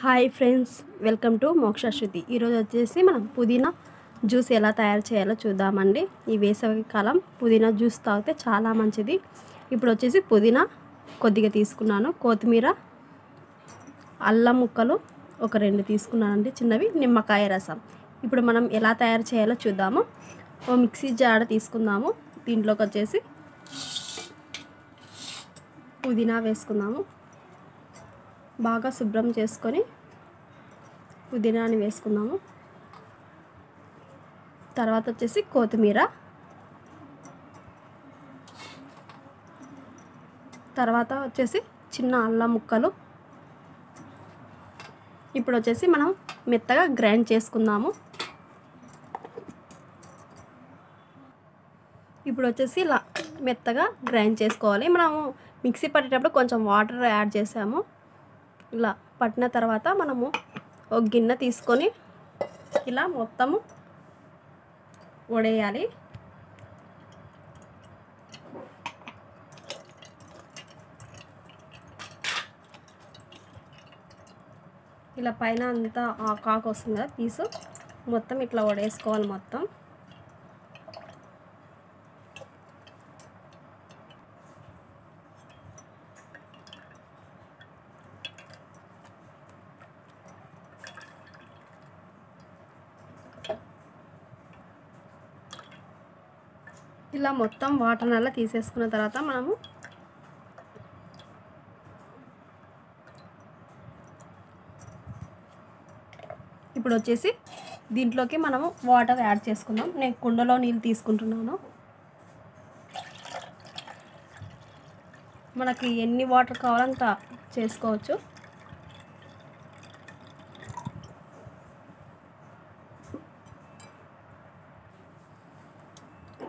Hi friends, welcome to మోక్ష శృతి. ఈరోజు వచ్చేసి మనం పుదీనా జ్యూస్ ఎలా తయారు చేయాలో చూద్దామండి. ఈ వేసవి కాలం పుదీనా జ్యూస్ తాగితే చాలా మంచిది. ఇప్పుడు వచ్చేసి పుదీనా కొద్దిగా తీసుకున్నాను, కొత్తిమీర, అల్లం ముక్కలు ఒక 2 తీసుకున్నానండి చిన్నవి, నిమ్మకాయ రసం. ఇప్పుడు మనం ఎలా తయారు చేయాలో చూద్దాము. ఓ మిక్సీ జాడ తీసుకుందాము. దీంట్లోకి వచ్చేసి పుదీనా వేసుకుందాము. బాగా శుభ్రం చేసుకొని పుదీనాని వేసుకుందాము. తర్వాత వచ్చేసి కొత్తిమీర, తర్వాత వచ్చేసి చిన్న అల్లం ముక్కలు. ఇప్పుడు వచ్చేసి మనం మెత్తగా గ్రైండ్ చేసుకుందాము. ఇప్పుడు వచ్చేసి ఇలా మెత్తగా గ్రైండ్ చేసుకోవాలి. మనము మిక్సీ పట్టేటప్పుడు కొంచెం వాటర్ యాడ్ చేసాము. ఇలా పట్టిన తర్వాత మనము ఒక గిన్నె తీసుకొని ఇలా మొత్తము వడేయాలి. ఇలా పైన అంతా ఆకు వస్తుంది కదా, పీసు మొత్తం ఇట్లా వడేసుకోవాలి మొత్తం. ఇలా మొత్తం వాటర్ నల్ల తీసేసుకున్న తర్వాత మనము ఇప్పుడు వచ్చేసి దీంట్లోకి మనము వాటర్ యాడ్ చేసుకుందాం. నేను కుండలో నీళ్ళు తీసుకుంటున్నాను. మనకి ఎన్ని వాటర్ కావాలంత చేసుకోవచ్చు.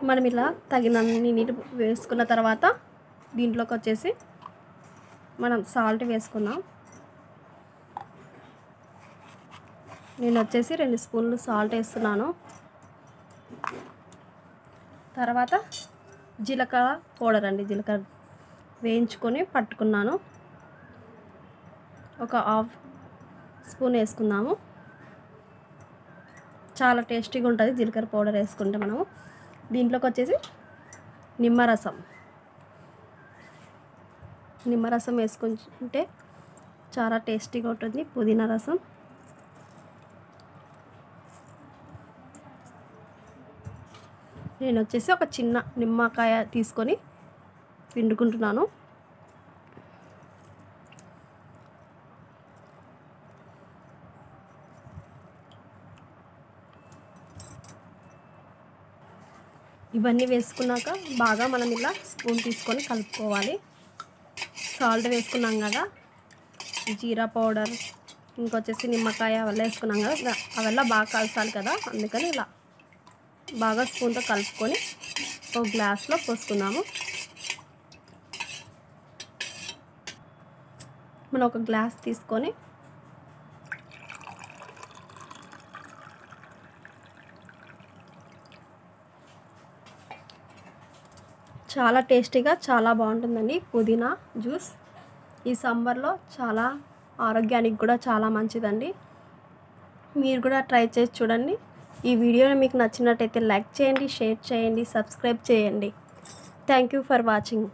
మనం ఇలా తగినన్ని నీళ్ళు వేసుకున్న తర్వాత దీంట్లోకి వచ్చేసి మనం సాల్ట్ వేసుకుందాం. నేను వచ్చేసి 2 స్పూన్లు సాల్ట్ వేస్తున్నాను. తర్వాత జీలకర్ర పౌడర్ అండి, జీలకర్ర వేయించుకొని పట్టుకున్నాను, ఒక 1/2 స్పూన్ వేసుకుందాము. చాలా టేస్టీగా ఉంటుంది జీలకర్ర పౌడర్ వేసుకుంటే. మనము దీంట్లోకి వచ్చేసి నిమ్మరసం వేసుకుంటే చాలా టేస్టీగా ఉంటుంది పుదీనా రసం. నేను వచ్చేసి ఒక చిన్న నిమ్మకాయ తీసుకొని పిండుకుంటున్నాను. ఇవన్నీ వేసుకున్నాక బాగా మనం ఇలా స్పూన్ తీసుకొని కలుపుకోవాలి. సాల్ట్ వేసుకున్నాం కదా, జీరా పౌడర్, ఇంకొచ్చేసి నిమ్మకాయ అవన్నీ వేసుకున్నాం కదా, అవన్నీ బాగా కలసాలి కదా. అందుకని ఇలా బాగా స్పూన్తో కలుపుకొని ఒక గ్లాస్లో పోసుకుందాము. మనం ఒక గ్లాస్ తీసుకొని చాలా టేస్టీగా చాలా బాగుంటుందండి పుదీనా జ్యూస్. ఈ సమ్మర్లో చాలా ఆరోగ్యానికి కూడా చాలా మంచిదండి. మీరు కూడా ట్రై చేసి చూడండి. ఈ వీడియోని మీకు నచ్చినట్టయితే లైక్ చేయండి, షేర్ చేయండి, సబ్స్క్రైబ్ చేయండి. Thank you for watching.